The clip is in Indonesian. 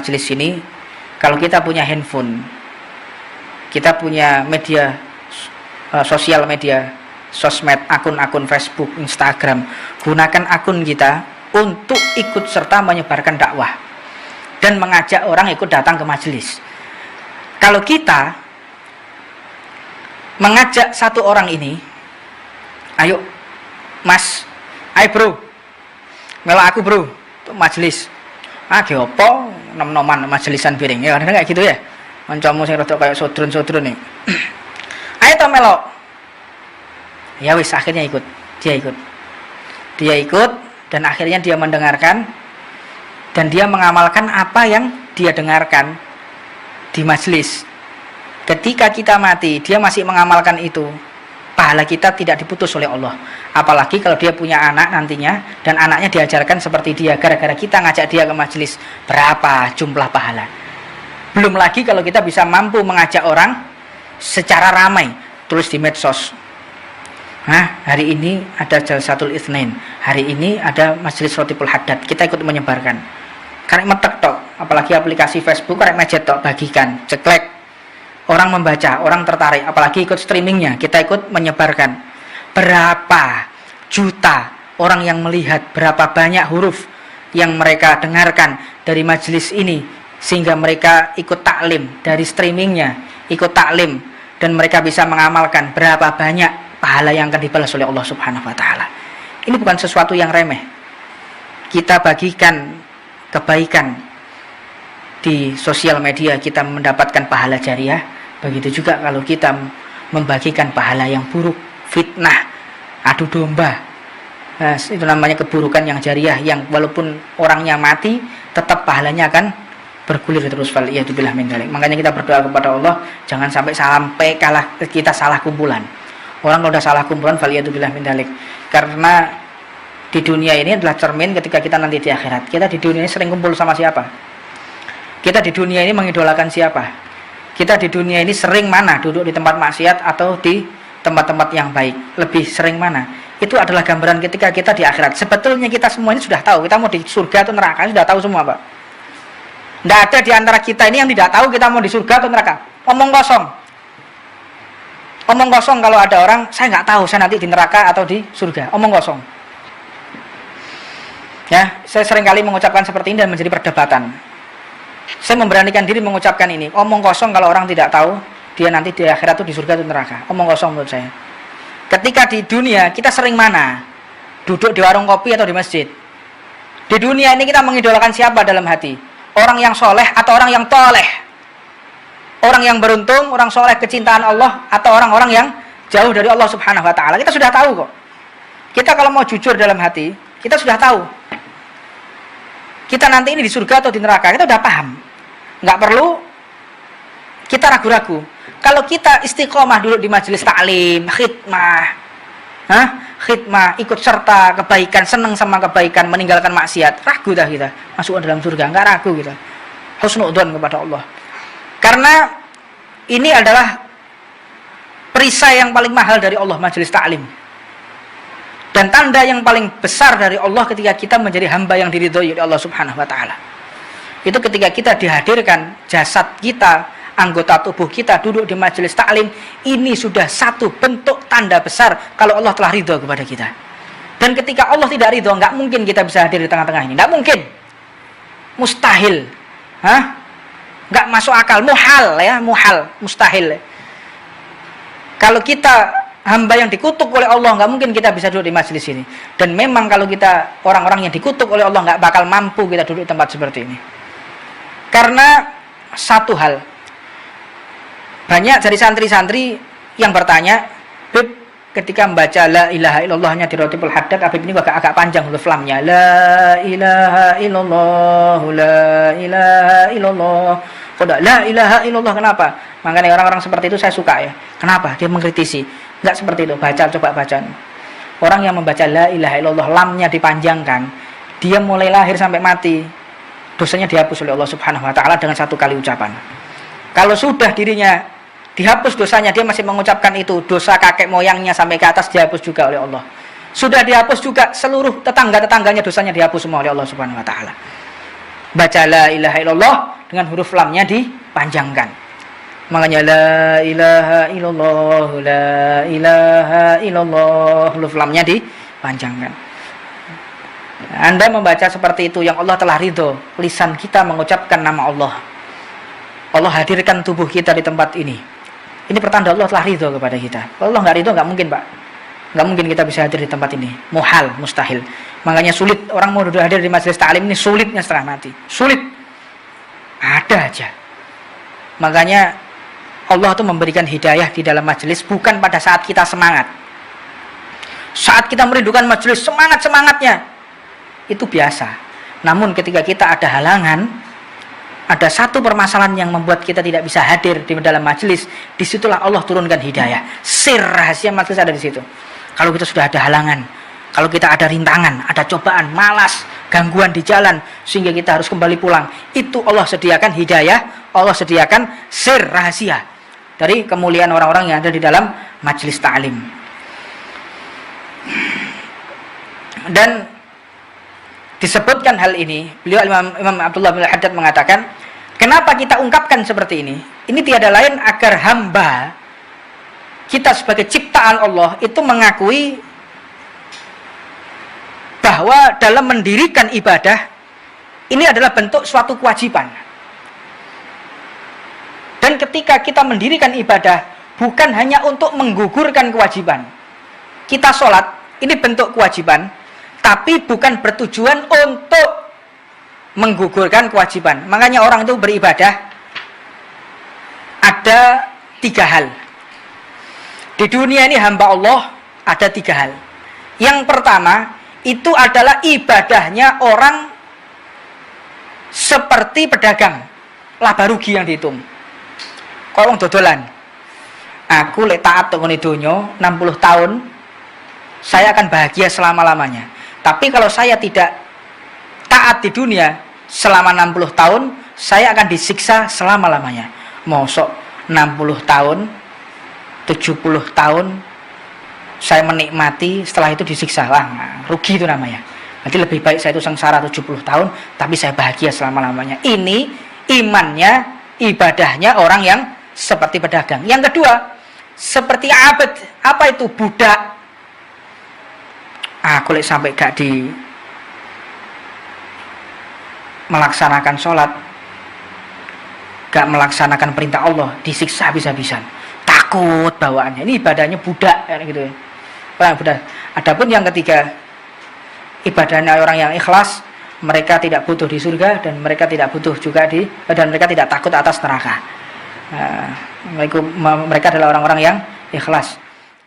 majelis ini, kalau kita punya handphone, kita punya media sosial media, sosmed, akun-akun Facebook, Instagram, gunakan akun kita untuk ikut serta menyebarkan dakwah dan mengajak orang ikut datang ke majelis. Kalau kita mengajak satu orang ini, ayo mas, ayo bro, melok aku bro untuk majelis. Ge opo nom-noman majelisan piring ya, kadang kayak gitu ya. Kancamu sing rada kayak sodron-sodron nih. Ayo to melok. Ya wis, akhirnya ikut. Dia ikut dan akhirnya dia mendengarkan dan dia mengamalkan apa yang dia dengarkan di majelis. Ketika kita mati, dia masih mengamalkan itu, pahala kita tidak diputus oleh Allah. Apalagi kalau dia punya anak nantinya dan anaknya diajarkan seperti dia, gara-gara kita ngajak dia ke majelis, berapa jumlah pahala. Belum lagi kalau kita bisa mampu mengajak orang secara ramai, tulis di medsos. Hari ini ada Jalsatul Itsnain, hari ini ada majelis Rotibul Haddad, kita ikut menyebarkan. Karek metek tok, apalagi aplikasi Facebook, karek mejet tok, bagikan, ceklek. Orang membaca, orang tertarik, apalagi ikut streamingnya, kita ikut menyebarkan. Berapa juta orang yang melihat, berapa banyak huruf yang mereka dengarkan dari majelis ini, sehingga mereka ikut taklim dari streamingnya, ikut taklim, dan mereka bisa mengamalkan. Berapa banyak pahala yang akan dibalas oleh Allah Subhanahu wa Ta'ala. Ini bukan sesuatu yang remeh. Kita bagikan kebaikan di sosial media, kita mendapatkan pahala jariah. Begitu juga kalau kita membagikan pahala yang buruk, fitnah, adu domba, itu namanya keburukan yang jariah, yang walaupun orangnya mati tetap pahalanya akan bergulir terus. Waliyadzubillah min dzalik. Makanya kita berdoa kepada Allah jangan sampai kita salah kumpulan. Orang kalau udah salah kumpulan, waliyadzubillah min dzalik. Karena di dunia ini adalah cermin ketika kita nanti di akhirat. Kita di dunia ini sering kumpul sama siapa? Kita di dunia ini mengidolakan siapa? Kita di dunia ini sering mana? Duduk di tempat maksiat atau di tempat-tempat yang baik? Lebih sering mana? Itu adalah gambaran ketika kita di akhirat. Sebetulnya kita semuanya sudah tahu, kita mau di surga atau neraka, sudah tahu semua, Pak. Tidak ada di antara kita ini yang tidak tahu kita mau di surga atau neraka. Omong kosong. Omong kosong kalau ada orang, saya nggak tahu saya nanti di neraka atau di surga. Omong kosong. Ya, saya seringkali mengucapkan seperti ini dan menjadi perdebatan. Saya memberanikan diri mengucapkan ini. Omong kosong kalau orang tidak tahu dia nanti di akhirat itu di surga atau neraka. Omong kosong menurut saya. Ketika di dunia kita sering mana? Duduk di warung kopi atau di masjid. Di dunia ini kita mengidolakan siapa dalam hati? Orang yang soleh atau orang yang toleh? Orang yang beruntung, orang soleh kecintaan Allah, atau orang-orang yang jauh dari Allah Subhanahu wa Ta'ala? Kita sudah tahu kok. Kita kalau mau jujur dalam hati, kita sudah tahu kita nanti ini di surga atau di neraka, kita udah paham. Nggak perlu kita ragu-ragu. Kalau kita istiqomah dulu di majelis taklim, khidmah, ikut serta kebaikan, seneng sama kebaikan, meninggalkan maksiat, ragu dah kita masuk ke dalam surga? Nggak ragu kita. Husnudzon kepada Allah. Karena ini adalah perisai yang paling mahal dari Allah, majelis taklim. Dan tanda yang paling besar dari Allah ketika kita menjadi hamba yang diridhoi oleh Allah Subhanahu wa Ta'ala. Itu ketika kita dihadirkan jasad kita, anggota tubuh kita duduk di majelis taklim, ini sudah satu bentuk tanda besar kalau Allah telah ridho kepada kita. Dan ketika Allah tidak ridho, nggak mungkin kita bisa hadir di tengah-tengah ini. Nggak mungkin. Mustahil. Nggak masuk akal. Muhal ya, muhal, mustahil. Kalau kita hamba yang dikutuk oleh Allah, nggak mungkin kita bisa duduk di majelis ini. Dan memang kalau kita orang-orang yang dikutuk oleh Allah, nggak bakal mampu kita duduk di tempat seperti ini. Karena satu hal, banyak dari santri-santri yang bertanya, Bib, ketika membaca la ilaha illallahnya di Rotibul Haddad, Habib ini agak panjang huruf lamnya. La ilaha illallah, la ilaha illallah. Kok la ilaha illallah, kenapa? Makanya orang-orang seperti itu saya suka ya. Kenapa? Dia mengkritisi. Enggak seperti itu. Coba baca. Orang yang membaca la ilaha illallah, lamnya dipanjangkan, dia mulai lahir sampai mati, dosanya dihapus oleh Allah Subhanahu wa Ta'ala dengan satu kali ucapan. Kalau sudah dirinya dihapus dosanya, dia masih mengucapkan itu, dosa kakek moyangnya sampai ke atas dihapus juga oleh Allah. Sudah dihapus juga seluruh tetangga-tetangganya, dosanya dihapus semua oleh Allah Subhanahu wa Ta'ala. Baca la ilaha illallah dengan huruf lamnya dipanjangkan. Makanya la ilaha illallah, la ilaha illallah, huruf lamnya dipanjangkan. Anda membaca seperti itu, yang Allah telah ridho, lisan kita mengucapkan nama Allah. Allah hadirkan tubuh kita di tempat ini. Ini pertanda Allah telah ridho kepada kita. Kalau Allah nggak ridho, nggak mungkin, Pak. Nggak mungkin kita bisa hadir di tempat ini. Muhal, mustahil. Makanya sulit orang mau hadir di majelis ta'lim ini, sulitnya setengah mati. Sulit. Ada aja. Makanya Allah tuh memberikan hidayah di dalam majelis bukan pada saat kita semangat. Saat kita merindukan majelis, semangat-semangatnya itu biasa. Namun ketika kita ada halangan, ada satu permasalahan yang membuat kita tidak bisa hadir di dalam majelis, disitulah Allah turunkan hidayah. Sir rahasia majelis ada di situ. Kalau kita sudah ada halangan, kalau kita ada rintangan, ada cobaan, malas, gangguan di jalan, sehingga kita harus kembali pulang, itu Allah sediakan hidayah, Allah sediakan sir rahasia dari kemuliaan orang-orang yang ada di dalam majelis ta'lim. Dan disebutkan hal ini, beliau Imam Abdullah bin Haddad mengatakan, kenapa kita ungkapkan seperti ini? Ini tiada lain agar hamba kita sebagai ciptaan Allah itu mengakui bahwa dalam mendirikan ibadah ini adalah bentuk suatu kewajiban. Dan ketika kita mendirikan ibadah bukan hanya untuk menggugurkan kewajiban. Kita sholat, ini bentuk kewajiban, tapi bukan bertujuan untuk menggugurkan kewajiban. Makanya orang itu beribadah ada 3 hal. Di dunia ini hamba Allah ada 3 hal. Yang pertama itu adalah ibadahnya orang seperti pedagang, laba rugi yang dihitung. Kalau dodolan, aku lek taat tok ngene donya 60 tahun, saya akan bahagia selama-lamanya. Tapi kalau saya tidak taat di dunia selama 60 tahun, saya akan disiksa selama-lamanya. Mosok 60 tahun, 70 tahun saya menikmati, setelah itu disiksa lah, rugi itu namanya. Berarti lebih baik saya itu sengsara 70 tahun tapi saya bahagia selama-lamanya. Ini imannya, ibadahnya orang yang seperti pedagang. Yang kedua, seperti abad. Apa itu? Budak. Aku lek sampai gak di melaksanakan sholat, gak melaksanakan perintah Allah, disiksa habis-habisan. Takut bawaannya. Ini ibadahnya budak gitu ya. Orang budak. Adapun yang ketiga, ibadahnya orang yang ikhlas, mereka tidak butuh di surga dan mereka tidak butuh juga dan mereka tidak takut atas neraka. Mereka adalah orang-orang yang ikhlas.